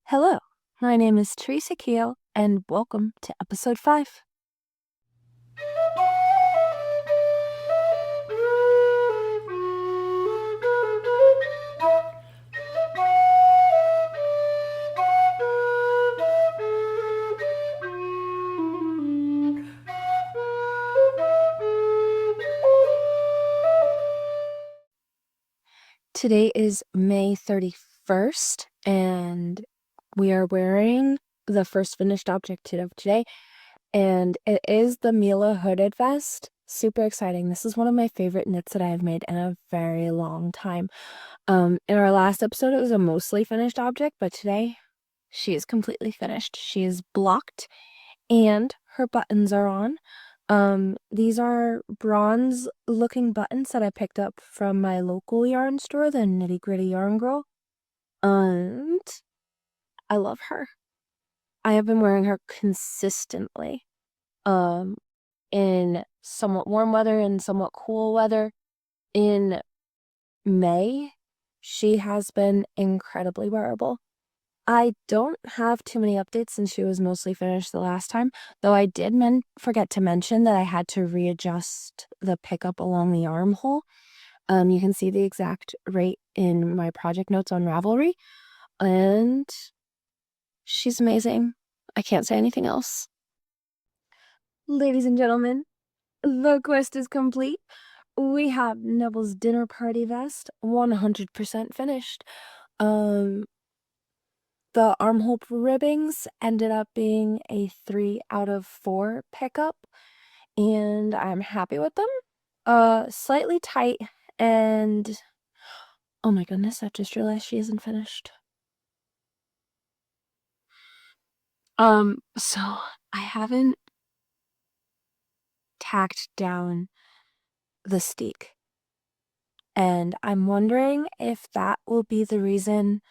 Hello, my name is Teresa Keel, and welcome to episode 5. Today is May 31st, and we are wearing the first finished object of today, and it is the Mila hooded vest. Super exciting. This is one of my favorite knits that I have made in a very long time. In our last episode, it was a mostly finished object, but today she is completely finished. She is blocked and her buttons are on. These are bronze looking buttons that I picked up from my local yarn store, the Nitty Gritty Yarn Girl. And I love her. I have been wearing her consistently. In somewhat warm weather and somewhat cool weather. In May, she has been incredibly wearable. I don't have too many updates since she was mostly finished the last time, though I did forget to mention that I had to readjust the pickup along the armhole. You can see the exact rate in my project notes on Ravelry, and she's amazing. I can't say anything else. Ladies and gentlemen, the quest is complete. We have Neville's dinner party vest, 100% finished. The armhole ribbings ended up being a 3 out of 4 pickup, and I'm happy with them. Slightly tight, and oh my goodness, I just realized she isn't finished. So I haven't tacked down the steek, and I'm wondering if that will be the reason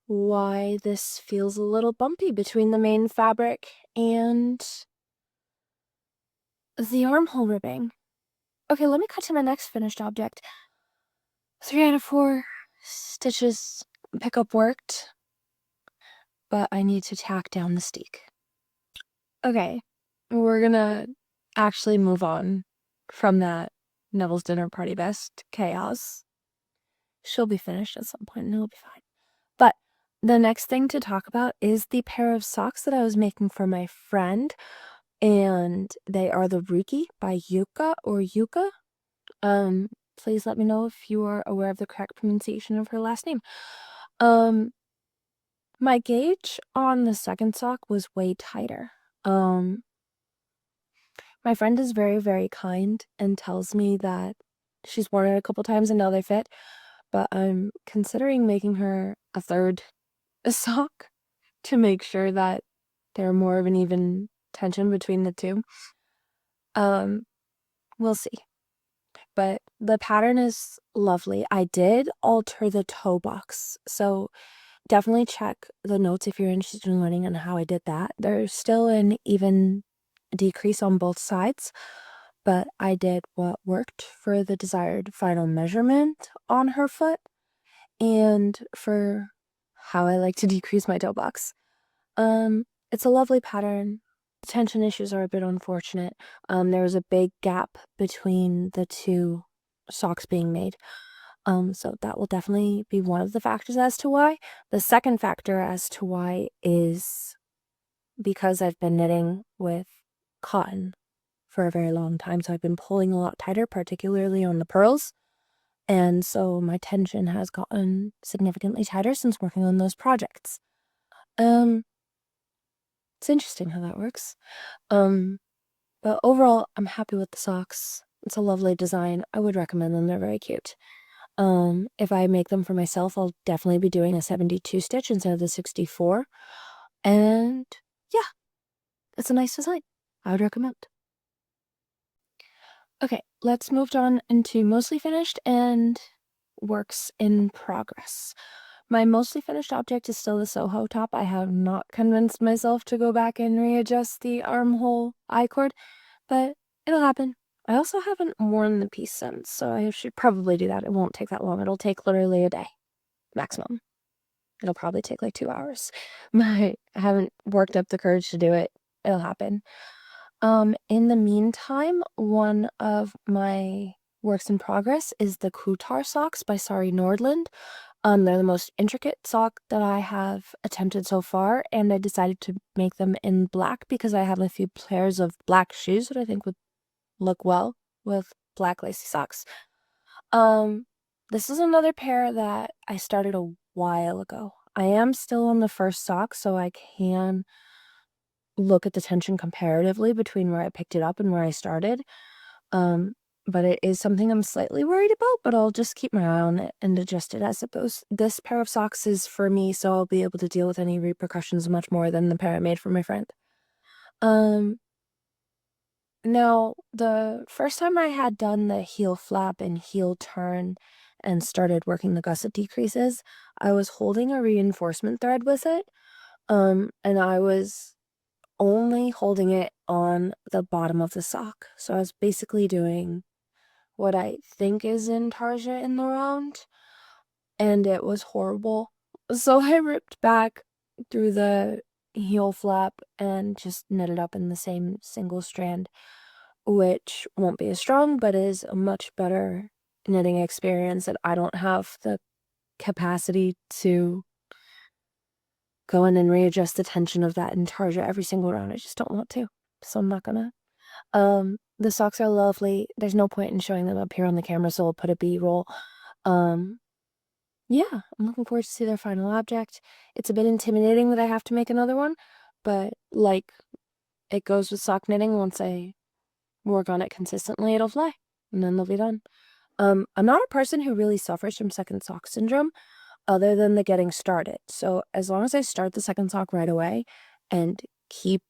why this feels a little bumpy between the main fabric and the armhole ribbing. Okay, let me cut to my next finished object. 3 out of 4 stitches pickup worked, but I need to tack down the steek. Okay, we're gonna actually move on from that Neville's dinner party vest chaos. She'll be finished at some point and it'll be fine. But the next thing to talk about is the pair of socks that I was making for my friend, and they are the Ruki by Yuka or Yuka. Please let me know if you are aware of the correct pronunciation of her last name. My gauge on the second sock was way tighter. My friend is very, very kind and tells me that she's worn it a couple times and now they fit, but I'm considering making her a third sock to make sure that they're more of an even tension between the two. We'll see. But the pattern is lovely. I did alter the toe box, so definitely check the notes if you're interested in learning on how I did that. There's still an even decrease on both sides, but I did what worked for the desired final measurement on her foot and for how I like to decrease my toe box. It's a lovely pattern. Tension issues are a bit unfortunate. There was a big gap between the two socks being made. So that will definitely be one of the factors as to why. The second factor as to why is because I've been knitting with cotton for a very long time, so I've been pulling a lot tighter, particularly on the pearls. And so my tension has gotten significantly tighter since working on those projects. It's interesting how that works. But overall, I'm happy with the socks. It's a lovely design. I would recommend them. They're very cute. If I make them for myself, I'll definitely be doing a 72 stitch instead of the 64. And yeah, it's a nice design. I would recommend. Okay, let's move on into mostly finished and works in progress. My mostly finished object is still the Soho top. I have not convinced myself to go back and readjust the armhole I-cord, but it'll happen. I also haven't worn the piece since, so I should probably do that. It won't take that long. It'll take literally a day, maximum. It'll probably take like 2 hours. I haven't worked up the courage to do it. It'll happen. In the meantime, one of my works in progress is the Kutar socks by Sari Nordland. They're the most intricate sock that I have attempted so far, and I decided to make them in black because I have a few pairs of black shoes that I think would look well with black lacy socks. This is another pair that I started a while ago. I am still on the first sock, so I can look at the tension comparatively between where I picked it up and where I started. But it is something I'm slightly worried about, but I'll just keep my eye on it and adjust it as it goes. This pair of socks is for me, so I'll be able to deal with any repercussions much more than the pair I made for my friend. Now, the first time I had done the heel flap and heel turn and started working the gusset decreases, I was holding a reinforcement thread with it, and I was only holding it on the bottom of the sock. So I was basically doing what I think is intarsia in the round, and it was horrible. So I ripped back through the heel flap and just knit it up in the same single strand, which won't be as strong, but is a much better knitting experience, and I don't have the capacity to go in and readjust the tension of that intarsia every single round. I just don't want to, so I'm not gonna. The socks are lovely. There's no point in showing them up here on the camera, so I'll put a B-roll. Yeah, I'm looking forward to see their final object. It's a bit intimidating that I have to make another one, but like it goes with sock knitting, once I work on it consistently, it'll fly, and then they'll be done. I'm not a person who really suffers from second sock syndrome, other than the getting started. So as long as I start the second sock right away and keep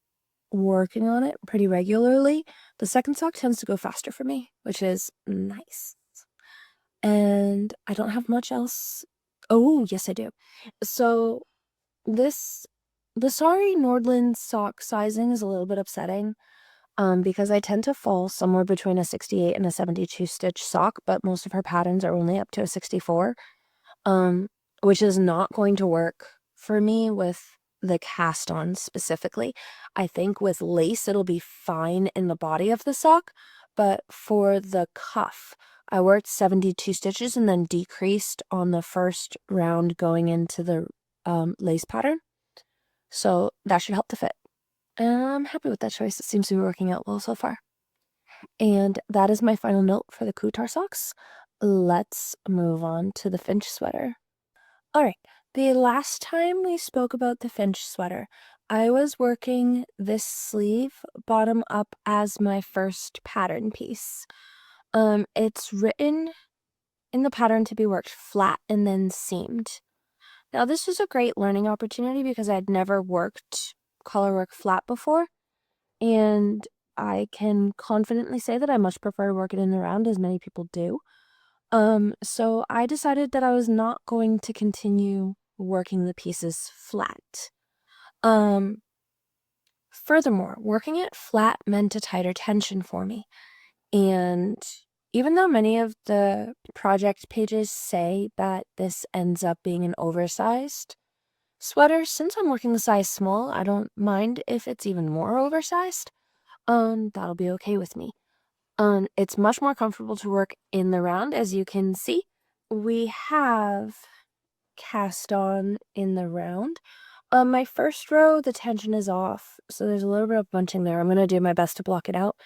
working on it pretty regularly, the second sock tends to go faster for me, which is nice. And I don't have much else. Oh, yes, I do. So the Sari Nordland sock sizing is a little bit upsetting, because I tend to fall somewhere between a 68 and a 72 stitch sock, but most of her patterns are only up to a 64, which is not going to work for me with the cast on specifically. I think with lace it'll be fine in the body of the sock, but for the cuff, I worked 72 stitches and then decreased on the first round going into the lace pattern. So that should help the fit. And I'm happy with that choice. It seems to be working out well so far. And that is my final note for the Kutar socks. Let's move on to the Finch sweater. All right, the last time we spoke about the Finch sweater, I was working this sleeve bottom up as my first pattern piece. It's written in the pattern to be worked flat and then seamed. Now, this was a great learning opportunity because I'd never worked color work flat before, and I can confidently say that I much prefer to work it in the round, as many people do. So I decided that I was not going to continue working the pieces flat. Furthermore, working it flat meant a tighter tension for me. And even though many of the project pages say that this ends up being an oversized sweater, since I'm working the size small, I don't mind if it's even more oversized. That'll be okay with me. It's much more comfortable to work in the round, as you can see. We have cast on in the round. My first row, the tension is off, so there's a little bit of bunching there. I'm going to do my best to block it out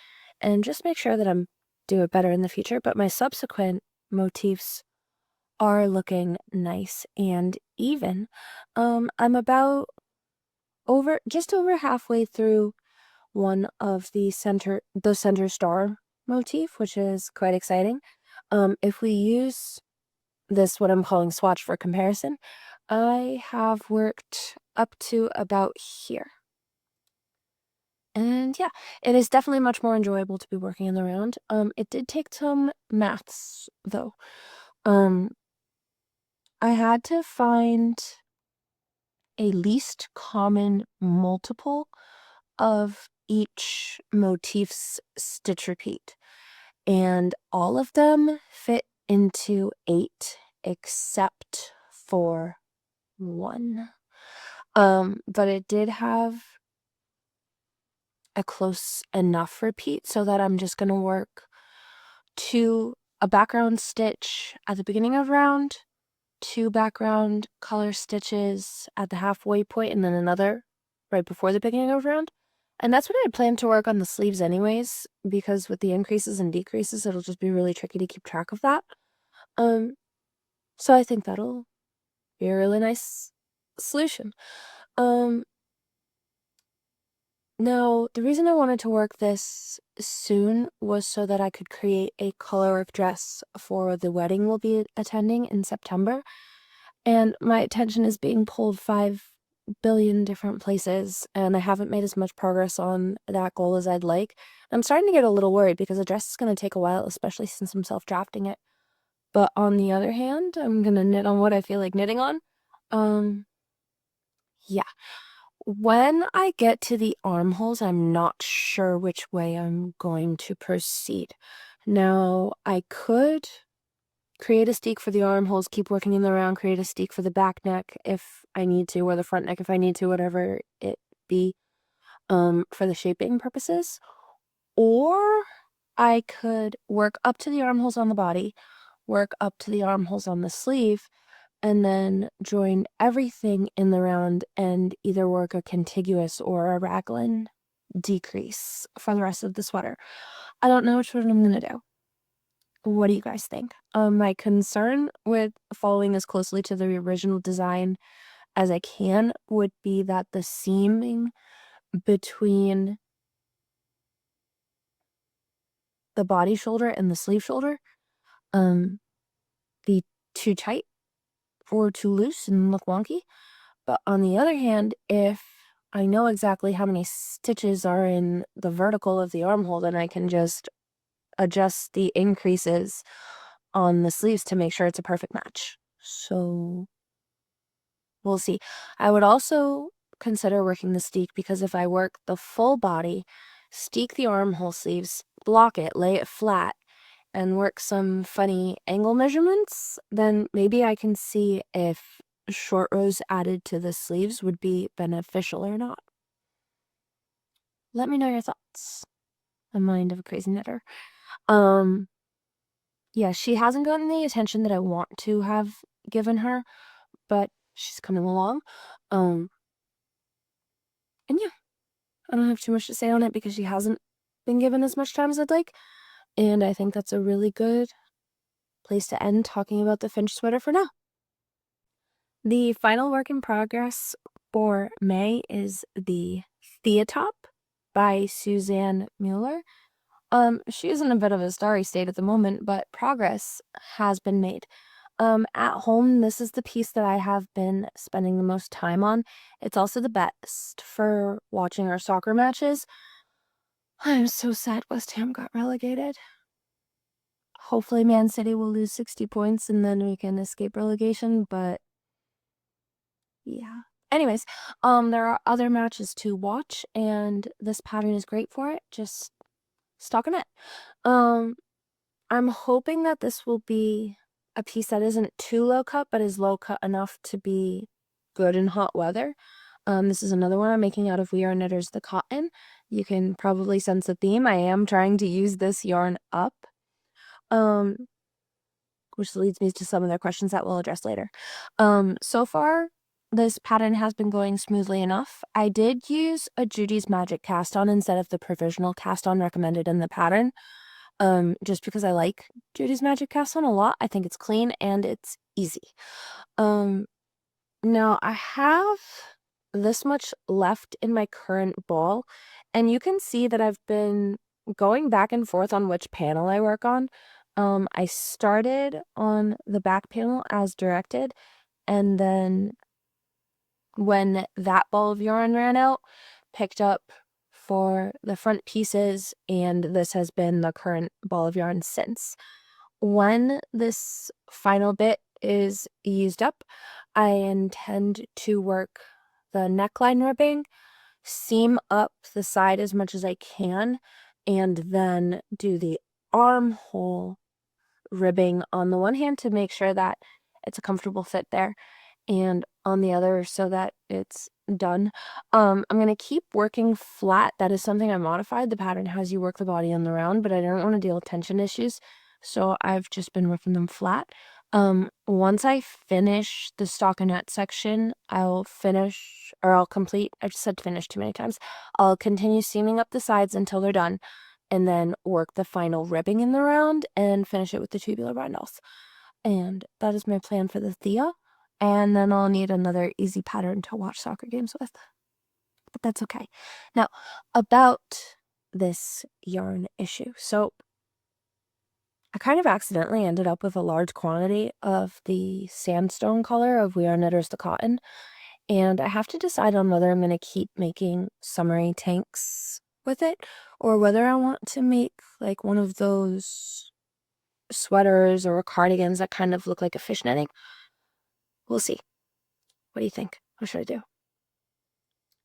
and just make sure that I'm do it better in the future, but my subsequent motifs are looking nice and even. I'm about just over halfway through one of the center star motif, which is quite exciting. If we use this, what I'm calling swatch for comparison, I have worked up to about here. And yeah, it is definitely much more enjoyable to be working in the round. It did take some maths though. I had to find a least common multiple of each motif's stitch repeat, and all of them fit into 8 except for one. But it did have a close enough repeat so that I'm just gonna work a background stitch at the beginning of round, 2 background color stitches at the halfway point, and then another right before the beginning of round. And that's what I had planned to work on the sleeves anyways, because with the increases and decreases, it'll just be really tricky to keep track of that. So I think that'll be a really nice solution. Now, the reason I wanted to work this soon was so that I could create a colorwork dress for the wedding we'll be attending in September. And my attention is being pulled 5 billion different places, and I haven't made as much progress on that goal as I'd like. I'm starting to get a little worried because the dress is going to take a while, especially since I'm self-drafting it. But on the other hand, I'm going to knit on what I feel like knitting on. Yeah. When I get to the armholes, I'm not sure which way I'm going to proceed. Now, I could create a steek for the armholes, keep working in the round, create a steek for the back neck if I need to, or the front neck if I need to, whatever it be, for the shaping purposes. Or I could work up to the armholes on the body, work up to the armholes on the sleeve, and then join everything in the round and either work a contiguous or a raglan decrease for the rest of the sweater. I don't know which one I'm gonna do. What do you guys think? My concern with following as closely to the original design as I can would be that the seaming between the body shoulder and the sleeve shoulder be too tight or too loose and look wonky. But on the other hand, if I know exactly how many stitches are in the vertical of the armhole, then I can just adjust the increases on the sleeves to make sure it's a perfect match. So we'll see. I would also consider working the steek because if I work the full body, steek the armhole sleeves, block it, lay it flat, and work some funny angle measurements, then maybe I can see if short rows added to the sleeves would be beneficial or not. Let me know your thoughts. The mind of a crazy knitter. Yeah, she hasn't gotten the attention that I want to have given her, but she's coming along. And yeah, I don't have too much to say on it because she hasn't been given as much time as I'd like. And I think that's a really good place to end talking about the Finch sweater for now. The final work in progress for May is the Theatop by Susanne Müller. She is in a bit of a starry state at the moment, but progress has been made. At home, this is the piece that I have been spending the most time on. It's also the best for watching our soccer matches. I'm so sad West Ham got relegated. Hopefully Man City will lose 60 points and then we can escape relegation, but yeah. Anyways, there are other matches to watch, and this pattern is great for it. Just stocking it. I'm hoping that this will be a piece that isn't too low cut, but is low cut enough to be good in hot weather. This is another one I'm making out of We Are Knitters the Cotton. You can probably sense a theme. I am trying to use this yarn up, which leads me to some of their questions that we'll address later. So far, this pattern has been going smoothly enough. I did use a Judy's Magic cast on instead of the provisional cast on recommended in the pattern. Just because I like Judy's Magic cast on a lot. I think it's clean and it's easy. Now I have this much left in my current ball, and you can see that I've been going back and forth on which panel I work on. I started on the back panel as directed, and then when that ball of yarn ran out, picked up for the front pieces, and this has been the current ball of yarn since. When this final bit is used up, I intend to work the neckline ribbing, seam up the side as much as I can, and then do the armhole ribbing on the one hand to make sure that it's a comfortable fit there, and on the other so that it's done. I'm gonna keep working flat. That is something I modified. The pattern has you work the body on the round, but I don't want to deal with tension issues, so I've just been working them flat. Once I finish the stockinette section, I'll complete, I just said finish too many times. I'll continue seaming up the sides until they're done, and then work the final ribbing in the round and finish it with the tubular bindles. And that is my plan for the Thea. And then I'll need another easy pattern to watch soccer games with. But that's okay. Now, about this yarn issue. So I kind of accidentally ended up with a large quantity of the sandstone color of We Are Knitters the Cotton. And I have to decide on whether I'm going to keep making summery tanks with it, or whether I want to make like one of those sweaters or cardigans that kind of look like a fishnetting. We'll see. What do you think? What should I do?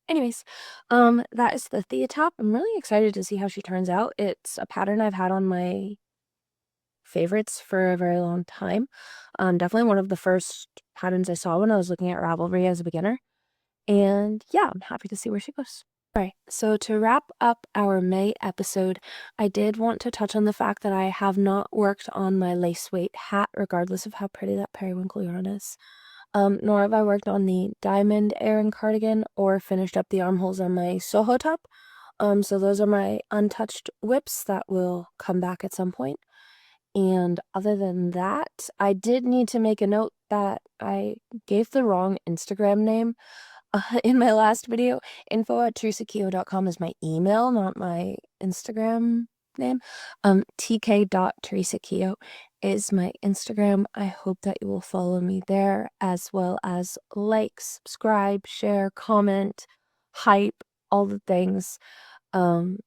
Anyways, that is the Thea top. I'm really excited to see how she turns out. It's a pattern I've had on my favorites for a very long time. Definitely one of the first patterns I saw when I was looking at Ravelry as a beginner. And yeah, I'm happy to see where she goes. All right, so to wrap up our May episode, I did want to touch on the fact that I have not worked on my lace weight hat, regardless of how pretty that periwinkle yarn is. Nor have I worked on the diamond Aran cardigan or finished up the armholes on my Soho top. So those are my untouched whips that will come back at some point. And other than that, I did need to make a note that I gave the wrong Instagram name in my last video. info@teresakio.com is my email, not my Instagram name. tk.teresakio is my Instagram. I hope that you will follow me there, as well as like, subscribe, share, comment, hype, all the things. I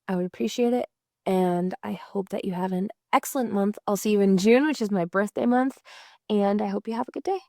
would appreciate it, and I hope that you have an excellent month. I'll see you in June, which is my birthday month, and I hope you have a good day.